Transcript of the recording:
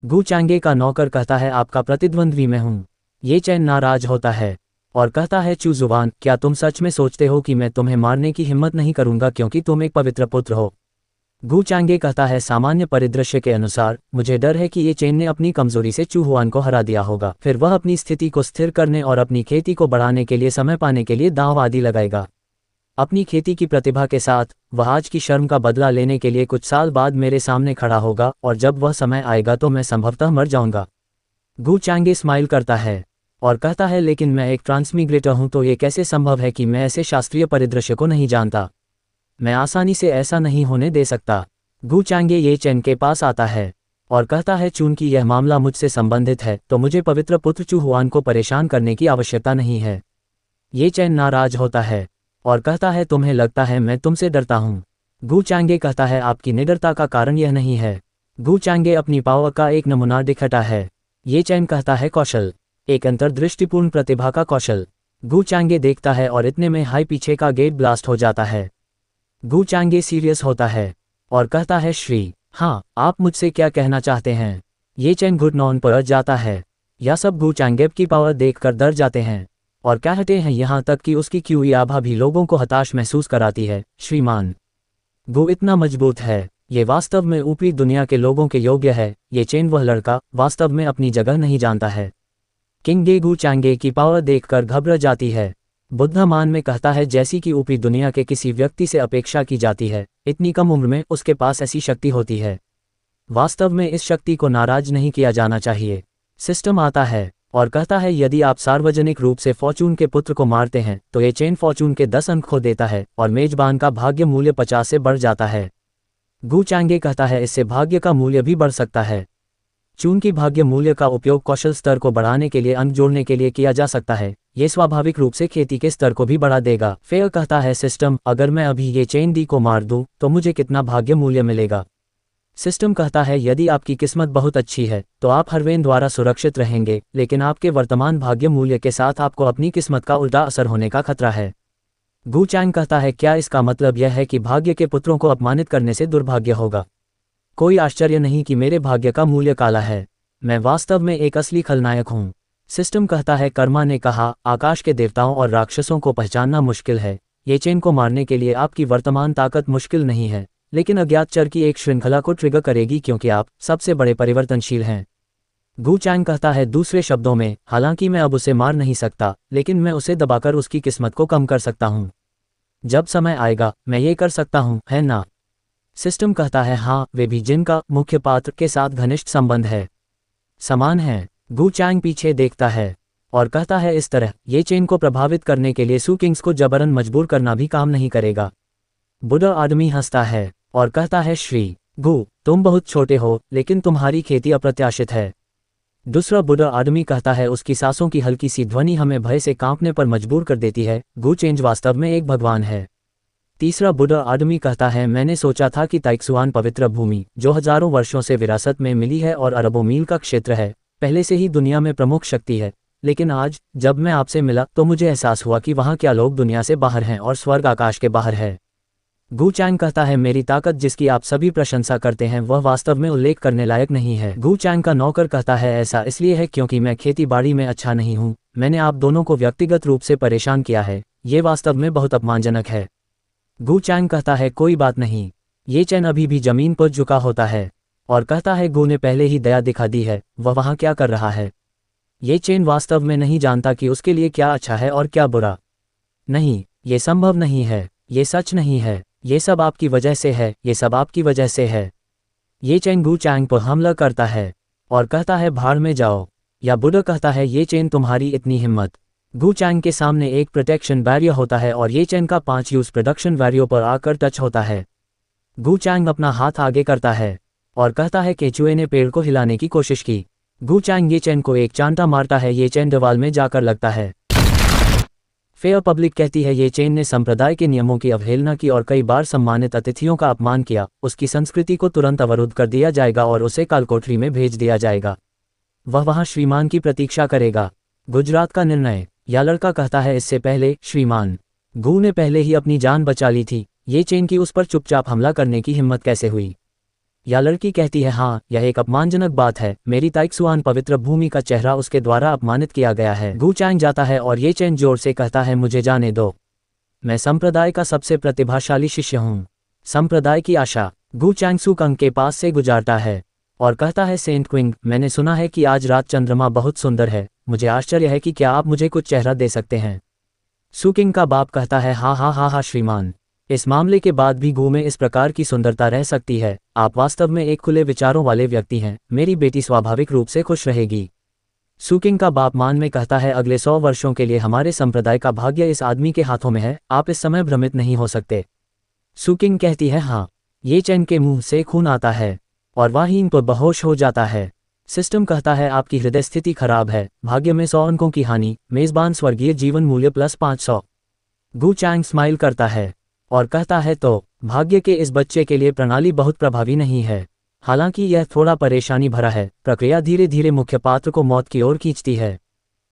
गू चांगे का नौकर कहता है आपका प्रतिद्वंद्वी मैं हूँ। ये चैन नाराज होता है और कहता है चू जुबान, क्या तुम सच में सोचते हो कि मैं तुम्हें मारने की हिम्मत नहीं करूंगा क्योंकि तुम एक पवित्र पुत्र हो। गू चांगे कहता है सामान्य परिदृश्य के अनुसार मुझे डर है कि ये चेन ने अपनी कमजोरी से चू हुआन को हरा दिया होगा, फिर वह अपनी स्थिति को स्थिर करने और अपनी खेती को बढ़ाने के लिए समय पाने के लिए दांव आदि लगाएगा। अपनी खेती की प्रतिभा के साथ वह आज की शर्म का बदला लेने के लिए कुछ साल बाद मेरे सामने खड़ा होगा और जब वह समय आएगा तो मैं संभवतः मर जाऊंगा। गू चांगे स्माइल करता है और कहता है लेकिन मैं एक ट्रांसमिग्रेटर हूं तो ये कैसे संभव है कि मैं ऐसे शास्त्रीय परिदृश्य को नहीं जानता। मैं आसानी से ऐसा नहीं होने दे सकता। गू चांगे ये चैन के पास आता है और कहता है चूंकि यह मामला मुझसे संबंधित है तो मुझे पवित्र पुत्र चू हुआन को परेशान करने की आवश्यकता नहीं है। ये चैन नाराज होता है और कहता है तुम्हें लगता है मैं तुमसे डरता हूँ। गू चांगे कहता है आपकी निडरता का कारण यह नहीं है। गू चांगे अपनी पावर का एक नमूना दिखाता है। ये चैन कहता है कौशल, एक अंतर्दृष्टिपूर्ण प्रतिभा का कौशल। गू चांगे देखता है और इतने में हाई पीछे का गेट ब्लास्ट हो जाता है। गू चांगे सीरियस होता है और कहता है श्री, हाँ आप मुझसे क्या कहना चाहते हैं। ये चैन घुटनों पर जाता है। यह सब गू चांगे की पावर देखकर डर जाते हैं और कहते हैं यहाँ तक कि उसकी क्यूई आभा भी लोगों को हताश महसूस कराती है। श्रीमान, गू इतना मजबूत है, ये वास्तव में ऊपरी दुनिया के लोगों के योग्य है। ये चेन वह लड़का वास्तव में अपनी जगह नहीं जानता है। किंगे गू चांगे की पावर देखकर घबरा जाती है। बुद्धा मान में कहता है जैसी कि ऊपरी दुनिया के किसी व्यक्ति से अपेक्षा की जाती है, इतनी कम उम्र में उसके पास ऐसी शक्ति होती है। वास्तव में इस शक्ति को नाराज नहीं किया जाना चाहिए। सिस्टम आता है और कहता है यदि आप सार्वजनिक रूप से फॉर्चून के पुत्र को मारते हैं तो ये चेन फॉर्चून के 10 अंक खो देता है और मेजबान का भाग्य मूल्य 50 से बढ़ जाता है। गू चांगे कहता है इससे भाग्य का मूल्य भी बढ़ सकता है। चूंकि भाग्य मूल्य का उपयोग कौशल स्तर को बढ़ाने के लिए अंक जोड़ने के लिए किया जा सकता है, ये स्वाभाविक रूप से खेती के स्तर को भी बढ़ा देगा। फेयर कहता है सिस्टम, अगर मैं अभी ये चेन डी को मार दूं तो मुझे कितना भाग्य मूल्य मिलेगा। सिस्टम कहता है यदि आपकी किस्मत बहुत अच्छी है तो आप हरवेन द्वारा सुरक्षित रहेंगे, लेकिन आपके वर्तमान भाग्य मूल्य के साथ आपको अपनी किस्मत का उल्टा असर होने का खतरा है। गू चांग कहता है क्या इसका मतलब यह है कि भाग्य के पुत्रों को अपमानित करने से दुर्भाग्य होगा। कोई आश्चर्य नहीं कि मेरे भाग्य का मूल्य काला है। मैं वास्तव में एक असली खलनायक हूँ। सिस्टम कहता है कर्मा ने कहा आकाश के देवताओं और राक्षसों को पहचानना मुश्किल है। ये चेन को मारने के लिए आपकी वर्तमान ताकत मुश्किल नहीं है, लेकिन अज्ञात चर की एक श्रृंखला को ट्रिगर करेगी क्योंकि आप सबसे बड़े परिवर्तनशील हैं। गू चांग कहता है दूसरे शब्दों में, हालांकि मैं अब उसे मार नहीं सकता, लेकिन मैं उसे दबाकर उसकी किस्मत को कम कर सकता हूँ। जब समय आएगा मैं ये कर सकता हूँ, है ना। सिस्टम कहता है हाँ, वे भी जिनका मुख्य पात्र के साथ घनिष्ठ संबंध है, समान है। गू चांग पीछे देखता है और कहता है इस तरह ये चेन को प्रभावित करने के लिए सू किंग्स को जबरन मजबूर करना भी काम नहीं करेगा। बुढ़ा आदमी हंसता है और कहता है श्री गू, तुम बहुत छोटे हो लेकिन तुम्हारी खेती अप्रत्याशित है। दूसरा बुढ़ा आदमी कहता है उसकी सांसों की हल्की सी ध्वनि हमें भय से कांपने पर मजबूर कर देती है। गू चेंज वास्तव में एक भगवान है। तीसरा बुढ़ा आदमी कहता है मैंने सोचा था कि ताइक्सुआन पवित्र भूमि जो हजारों वर्षों से विरासत में मिली है और अरबों मील का क्षेत्र है, पहले से ही दुनिया में प्रमुख शक्ति है, लेकिन आज जब मैं आपसे मिला तो मुझे एहसास हुआ कि वहाँ क्या लोग दुनिया से बाहर हैं और स्वर्ग आकाश के बाहर है। गू चांग कहता है मेरी ताकत जिसकी आप सभी प्रशंसा करते हैं वह वास्तव में उल्लेख करने लायक नहीं है। गू चांग का नौकर कहता है ऐसा इसलिए है क्योंकि मैं खेती बाड़ी में अच्छा नहीं हूँ। मैंने आप दोनों को व्यक्तिगत रूप से परेशान किया है, ये वास्तव में बहुत अपमानजनक है। गू चांग कहता है कोई बात नहीं। ये चैन अभी भी जमीन पर झुका होता है और कहता है गू ने पहले ही दया दिखा दी है, वह वहाँ क्या कर रहा है। ये चेन वास्तव में नहीं जानता कि उसके लिए क्या अच्छा है और क्या बुरा। नहीं, ये संभव नहीं है, ये सच नहीं है, ये सब आपकी वजह से है, ये सब आपकी वजह से है। ये चेन गू चांग पर हमला करता है और कहता है भाड़ में जाओ। या बुढ़ा कहता है ये चेन तुम्हारी इतनी हिम्मत। गू चांग के सामने एक प्रोटेक्शन बैरियर होता है और ये चेन का 5 यूज प्रोडक्शन बैरियर पर आकर टच होता है। गू चांग अपना हाथ आगे करता है और कहता है केचुए ने पेड़ को हिलाने की कोशिश की। गू चांग ये चेन को एक चांटा मारता है, ये चेन दीवार में जाकर लगता है। फेयर पब्लिक कहती है ये चेन ने संप्रदाय के नियमों की अवहेलना की और कई बार सम्मानित अतिथियों का अपमान किया। उसकी संस्कृति को तुरंत अवरुद्ध कर दिया जाएगा और उसे कालकोठरी में भेज दिया जाएगा। वह वहां श्रीमान की प्रतीक्षा करेगा। गुजरात का निर्णय। या लड़का कहता है इससे पहले श्रीमान गू ने पहले ही अपनी जान बचा ली थी। ये चेन की उस पर चुपचाप हमला करने की हिम्मत कैसे हुई। या लड़की कहती है हाँ, यह एक अपमानजनक बात है, मेरी ताइक्सुआन पवित्र भूमि का चेहरा उसके द्वारा अपमानित किया गया है। गु चैंग जाता है और ये चैन जोर से कहता है मुझे जाने दो, मैं संप्रदाय का सबसे प्रतिभाशाली शिष्य हूँ। संप्रदाय की आशा गु चैंग सुकंग के पास से गुजारता है और कहता है सेंट क्विंग, मैंने सुना है कि आज रात चंद्रमा बहुत सुंदर है, मुझे आश्चर्य है कि क्या आप मुझे कुछ चेहरा दे सकते हैं। सुकिंग का बाप कहता है हाँ हाँ हाँ हाँ श्रीमान, इस मामले के बाद भी गु में इस प्रकार की सुंदरता रह सकती है, आप वास्तव में एक खुले विचारों वाले व्यक्ति हैं, मेरी बेटी स्वाभाविक रूप से खुश रहेगी। सुकिंग का बाप मान में कहता है अगले 100 वर्षों के लिए हमारे संप्रदाय का भाग्य इस आदमी के हाथों में है, आप इस समय भ्रमित नहीं हो सकते। सुकिंग कहती है हाँ। ये चैन के मुंह से खून आता है और वह हीन पर बेहोश हो जाता है। सिस्टम कहता है आपकी हृदय स्थिति खराब है, भाग्य में 100 अंकों की हानि, मेजबान स्वर्गीय जीवन मूल्य प्लस 500। गु चैंग स्माइल करता है और कहता है तो भाग्य के इस बच्चे के लिए प्रणाली बहुत प्रभावी नहीं है, हालांकि यह थोड़ा परेशानी भरा है। प्रक्रिया धीरे धीरे मुख्य पात्र को मौत की ओर खींचती है।